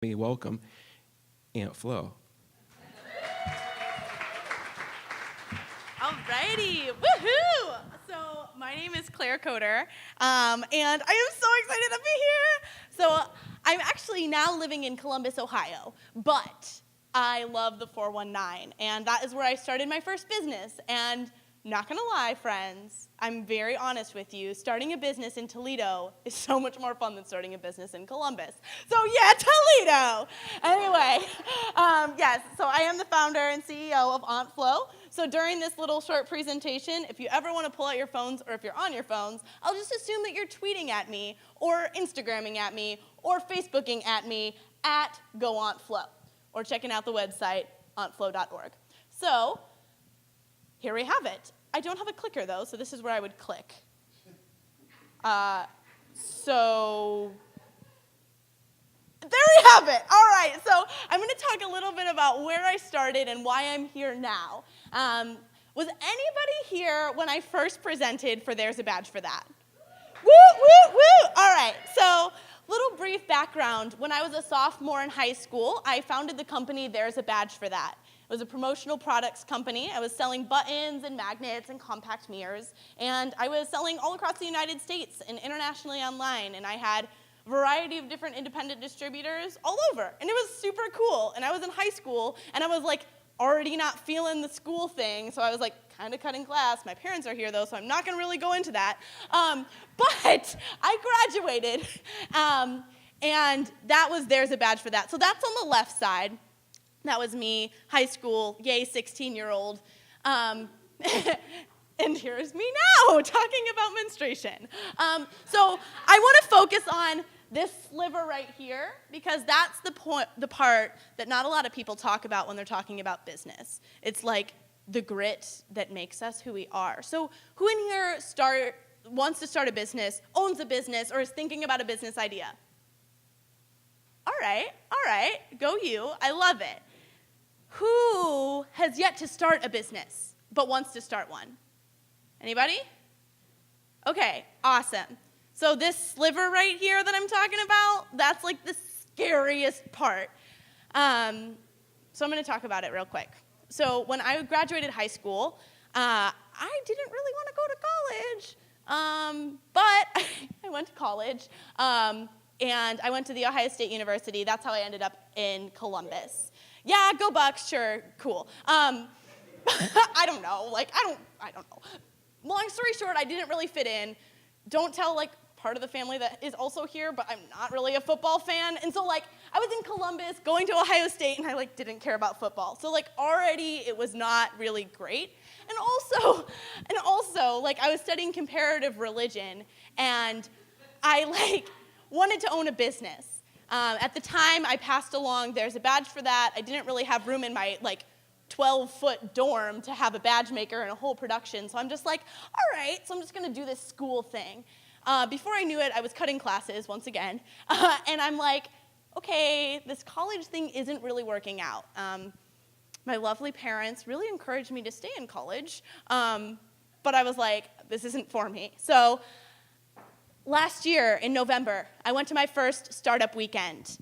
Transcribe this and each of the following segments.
Welcome Aunt Flo. Alrighty, woohoo! So my name is Claire Coder, and I am so excited to be here. So I'm actually now living in Columbus, Ohio, but I love the 419, and that is where I started my first business. And not gonna lie, friends, I'm very honest with you. Starting a business in Toledo is so much more fun than starting a business in Columbus. So yeah, Toledo. Anyway, yes. So I am the founder and CEO of Aunt Flo. So during this little short presentation, if you ever want to pull out your phones, or if you're on your phones, I'll just assume that you're tweeting at me, or Instagramming at me, or Facebooking at me at GoAuntFlo, or checking out the website auntflo.org. So here we have it. I don't have a clicker, though, so this is where I would click. So there we have it. All right, so I'm going to talk a little bit about where I started and why I'm here now. Was anybody here when I first presented for There's a Badge for That? Woo, woo, woo! All right, so little brief background. When I was a sophomore in high school, I founded the company There's a Badge for That. It was a promotional products company. I was selling buttons and magnets and compact mirrors, and I was selling all across the United States and internationally online, and I had a variety of different independent distributors all over, and it was super cool. And I was in high school, and I was like already not feeling the school thing, so I was like kind of cutting class. My parents are here though, so I'm not going to really go into that. But I graduated, and that was There's a Badge for That. So that's on the left side. That was me, high school, yay, 16-year-old. And here's me now, talking about menstruation. So I want to focus on this sliver right here, because that's the part that not a lot of people talk about when they're talking about business. It's like the grit that makes us who we are. So who in here wants to start a business, owns a business, or is thinking about a business idea? All right, go you. I love it. Who has yet to start a business but wants to start one? Anybody? Okay, awesome. So this sliver right here that I'm talking about, that's like the scariest part. So I'm going to talk about it real quick. So when I graduated high school, I didn't really want to go to college, but I went to college, and I went to The Ohio State University. That's how I ended up in Columbus. Yeah, go Bucks, sure, cool. I don't know, I don't know. Long story short, I didn't really fit in. Don't tell, part of the family that is also here, but I'm not really a football fan. And so, I was in Columbus, going to Ohio State, and I, didn't care about football. So, already it was not really great. And also, I was studying comparative religion, and I, wanted to own a business. At the time, I passed along There's a Badge for That. I didn't really have room in my, 12-foot dorm to have a badge maker and a whole production. So I'm just all right, so I'm just going to do this school thing. Before I knew it, I was cutting classes once again. And I'm okay, this college thing isn't really working out. My lovely parents really encouraged me to stay in college. But I was this isn't for me. So last year in November, I went to my first startup weekend.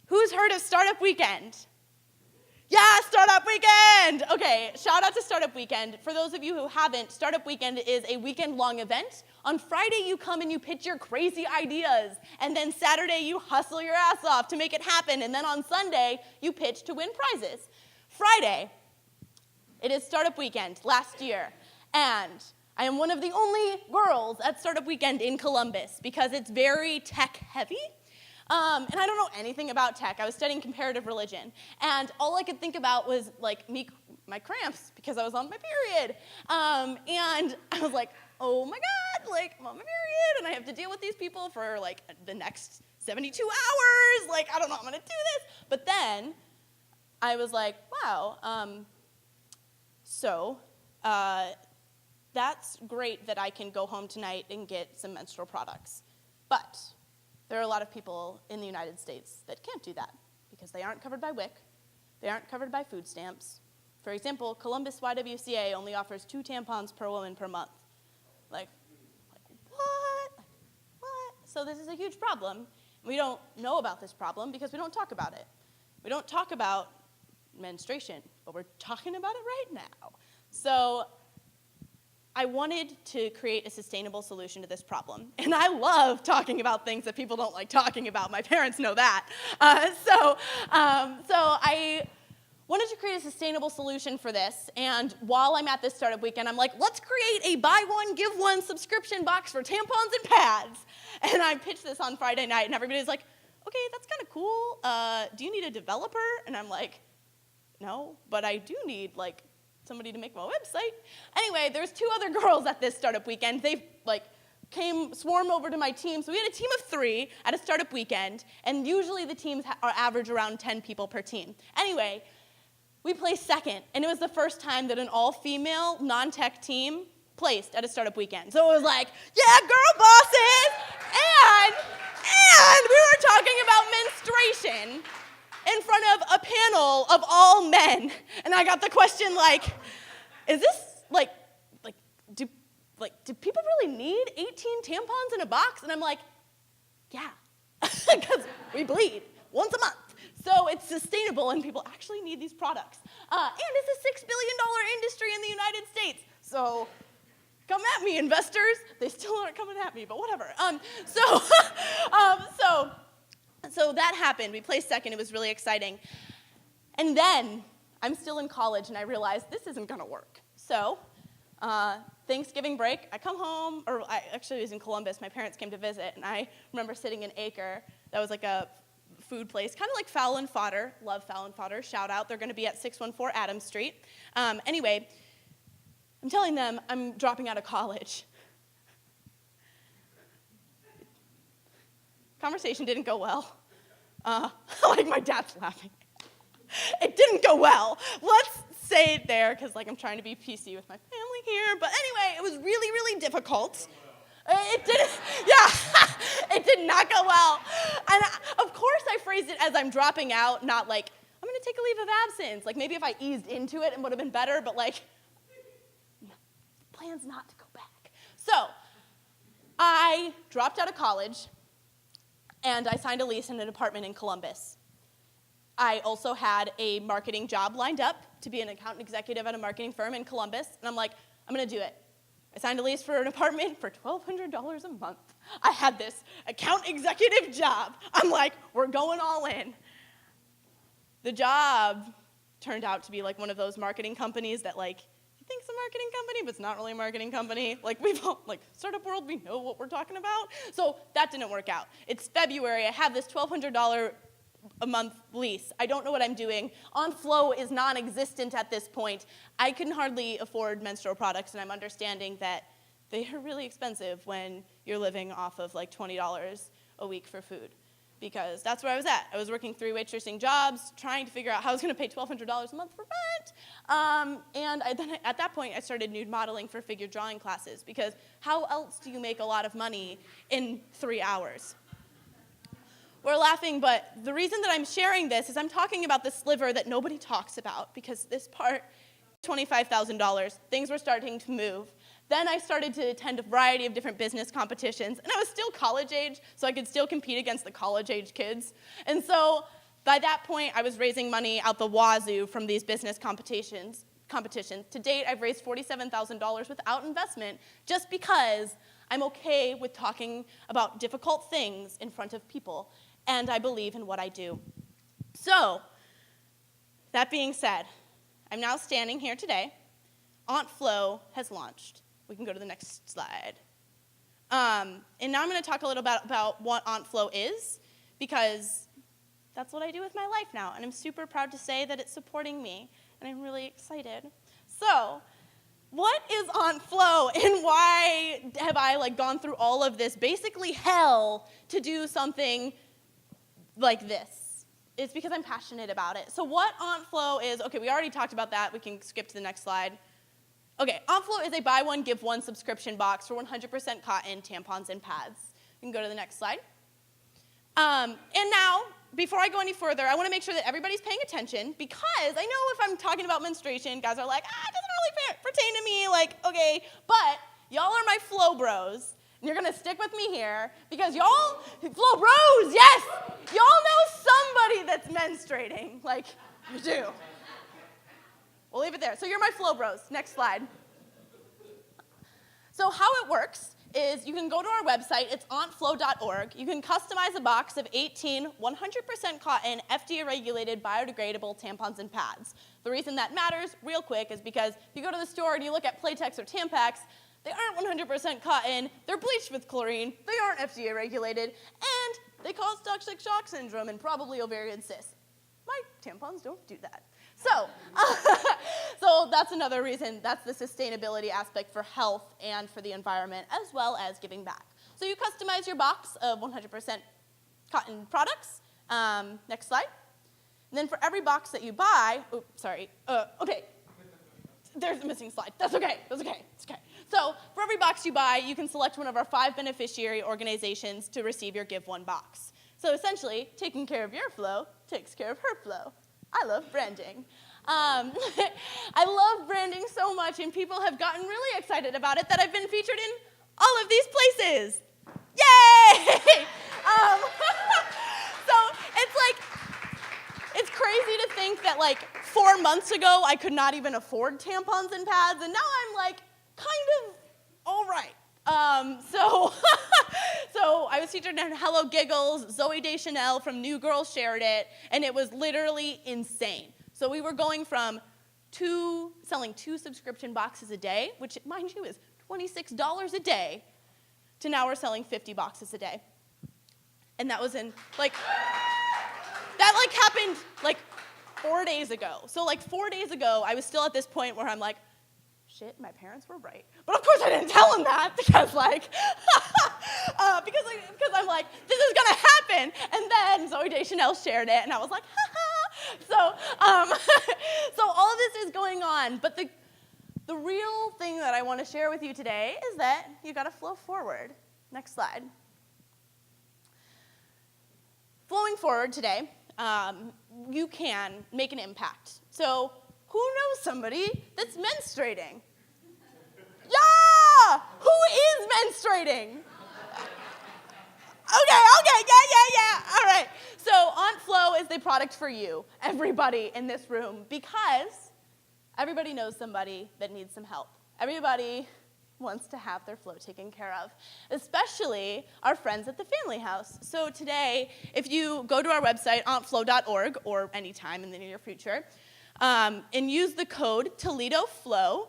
Who's heard of Startup Weekend? Yeah, Startup Weekend! Okay, shout out to Startup Weekend. For those of you who haven't, Startup Weekend is a weekend-long event. On Friday, you come and you pitch your crazy ideas. And then Saturday, you hustle your ass off to make it happen. And then on Sunday, you pitch to win prizes. Friday, it is Startup Weekend last year. And I am one of the only girls at Startup Weekend in Columbus because it's very tech-heavy. And I don't know anything about tech. I was studying comparative religion. And all I could think about was, my cramps because I was on my period. And I was oh, my God, I'm on my period, and I have to deal with these people for, the next 72 hours. I don't know, I'm going to do this. But then I was wow, that's great that I can go home tonight and get some menstrual products. But there are a lot of people in the United States that can't do that because they aren't covered by WIC, they aren't covered by food stamps. For example, Columbus YWCA only offers 2 tampons per woman per month. What? What? So this is a huge problem. We don't know about this problem because we don't talk about it. We don't talk about menstruation, but we're talking about it right now. So I wanted to create a sustainable solution to this problem. And I love talking about things that people don't like talking about. My parents know that. So I wanted to create a sustainable solution for this. And while I'm at this startup weekend, I'm like, let's create a buy one, give one subscription box for tampons and pads. And I pitched this on Friday night, and everybody's like, okay, that's kind of cool. Do you need a developer? And I'm like, no, but I do need somebody to make my website. Anyway, there's 2 other girls at this startup weekend. They swarm over to my team. So we had a team of 3 at a startup weekend, and usually the teams are average around 10 people per team. Anyway, we placed second, and it was the first time that an all-female, non-tech team placed at a startup weekend. So it was like, yeah, girl bosses! And we were talking about menstruation in front of a panel of all men. And I got the question is this, do people really need 18 tampons in a box? And I'm like, yeah, because we bleed once a month. So it's sustainable, and people actually need these products. And it's a $6 billion industry in the United States. So come at me, investors. They still aren't coming at me, but whatever. So that happened. We placed second. It was really exciting. And then I'm still in college, and I realized this isn't going to work. So Thanksgiving break, I come home, I actually was in Columbus. My parents came to visit, and I remember sitting in Acre. That was like a food place, kind of like Fowl and Fodder. Love Fowl and Fodder. Shout out. They're going to be at 614 Adams Street. Anyway, I'm telling them I'm dropping out of college. Conversation didn't go well. My dad's laughing. It didn't go well. Let's say it there, because I'm trying to be PC with my family here. But anyway, it was really, really difficult. It didn't, yeah, it did not go well. And of course I phrased it as I'm dropping out, not I'm going to take a leave of absence. Maybe if I eased into it would have been better, but no, plans not to go back. So I dropped out of college, and I signed a lease in an apartment in Columbus. I also had a marketing job lined up to be an account executive at a marketing firm in Columbus, and I'm like, I'm going to do it. I signed a lease for an apartment for $1,200 a month. I had this account executive job. I'm like, we're going all in. The job turned out to be one of those marketing companies that you think it's a marketing company, but it's not really a marketing company. We've all, startup world, we know what we're talking about. So that didn't work out. It's February. I have this $1,200 a month lease. I don't know what I'm doing. OnFlow is non-existent at this point. I can hardly afford menstrual products, and I'm understanding that they are really expensive when you're living off of $20 a week for food, because that's where I was at. I was working 3 waitressing jobs, trying to figure out how I was going to pay $1,200 a month for rent. Then at that point, I started nude modeling for figure drawing classes, because how else do you make a lot of money in 3 hours? We're laughing, but the reason that I'm sharing this is I'm talking about the sliver that nobody talks about, because this part, $25,000, things were starting to move. Then I started to attend a variety of different business competitions, and I was still college age, so I could still compete against the college age kids. And so by that point, I was raising money out the wazoo from these business competitions. To date, I've raised $47,000 without investment, just because I'm okay with talking about difficult things in front of people, and I believe in what I do. So, that being said, I'm now standing here today. OnFlow has launched. We can go to the next slide. And now I'm going to talk a little bit about what OnFlow is, because that's what I do with my life now, and I'm super proud to say that it's supporting me, and I'm really excited. So, what is OnFlow, and why have I gone through all of this basically hell to do something like this? It's because I'm passionate about it. So what OnFlow is, okay, we already talked about that. We can skip to the next slide. Okay, OnFlow is a buy one, give one subscription box for 100% cotton, tampons, and pads. You can go to the next slide. And now, before I go any further, I want to make sure that everybody's paying attention, because I know if I'm talking about menstruation, guys are like, it doesn't really pertain to me, okay, but y'all are my flow bros, And you're going to stick with me here because y'all, Flo Bros, yes, y'all know somebody that's menstruating. Like, you do. We'll leave it there. So you're my Flo Bros. Next slide. So how it works is you can go to our website. It's auntflo.org. You can customize a box of 18 100% cotton, FDA-regulated, biodegradable tampons and pads. The reason that matters, real quick, is because if you go to the store and you look at Playtex or Tampax, they aren't 100% cotton, they're bleached with chlorine, they aren't FDA regulated, and they cause toxic shock syndrome and probably ovarian cysts. My tampons don't do that. So, so that's another reason, that's the sustainability aspect for health and for the environment, as well as giving back. So you customize your box of 100% cotton products. Next slide. And then for every box that you buy, okay. There's a missing slide. That's okay. It's okay. So for every box you buy, you can select one of our 5 beneficiary organizations to receive your Give One box. So essentially, taking care of your flow takes care of her flow. I love branding. I love branding so much, and people have gotten really excited about it that I've been featured in all of these places. Yay! So it's crazy to think that 4 months ago I could not even afford tampons and pads, and now I'm kind of all right. So I was featured in Hello Giggles. Zoe Deschanel from New Girl shared it, and it was literally insane. So we were going from selling 2 subscription boxes a day, which, mind you, is $26 a day, to now we're selling 50 boxes a day. And that was in, that happened 4 days ago. So 4 days ago, I was still at this point where I'm like, shit, my parents were right. But of course I didn't tell them that because because I'm like, this is gonna happen. And then Zoe Deschanel shared it, and I was like, ha ha. So all of this is going on, but the real thing that I want to share with you today is that you gotta flow forward. Next slide. Flowing forward today, you can make an impact. So who knows somebody that's menstruating? Yeah! Who is menstruating? Okay, yeah. All right. So Aunt Flo is the product for you, everybody in this room, because everybody knows somebody that needs some help. Everybody wants to have their flow taken care of, especially our friends at the Family House. So today, if you go to our website, auntflo.org, or anytime in the near future, and use the code ToledoFlow,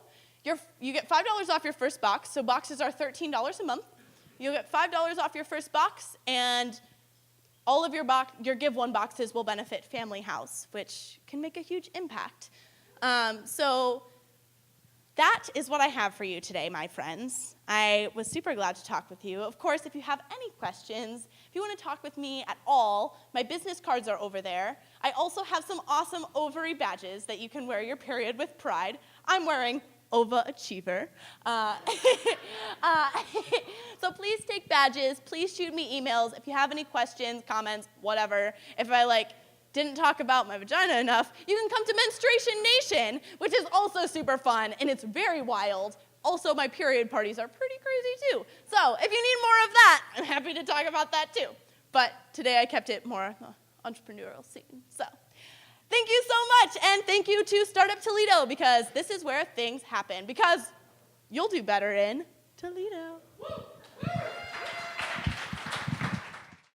you get $5 off your first box. So boxes are $13 a month. You'll get $5 off your first box, and all of your Give One boxes will benefit Family House, which can make a huge impact. So that is what I have for you today, my friends. I was super glad to talk with you. Of course, if you have any questions, if you want to talk with me at all, my business cards are over there. I also have some awesome ovary badges that you can wear your period with pride. I'm wearing Overachiever. So please take badges. Please shoot me emails. If you have any questions, comments, whatever. If I didn't talk about my vagina enough, you can come to Menstruation Nation, which is also super fun, and it's very wild. Also, my period parties are pretty crazy too. So if you need more of that, I'm happy to talk about that too. But today I kept it more entrepreneurial scene. So thank you so much, and thank you to Startup Toledo, because this is where things happen, because you'll do better in Toledo. Woo!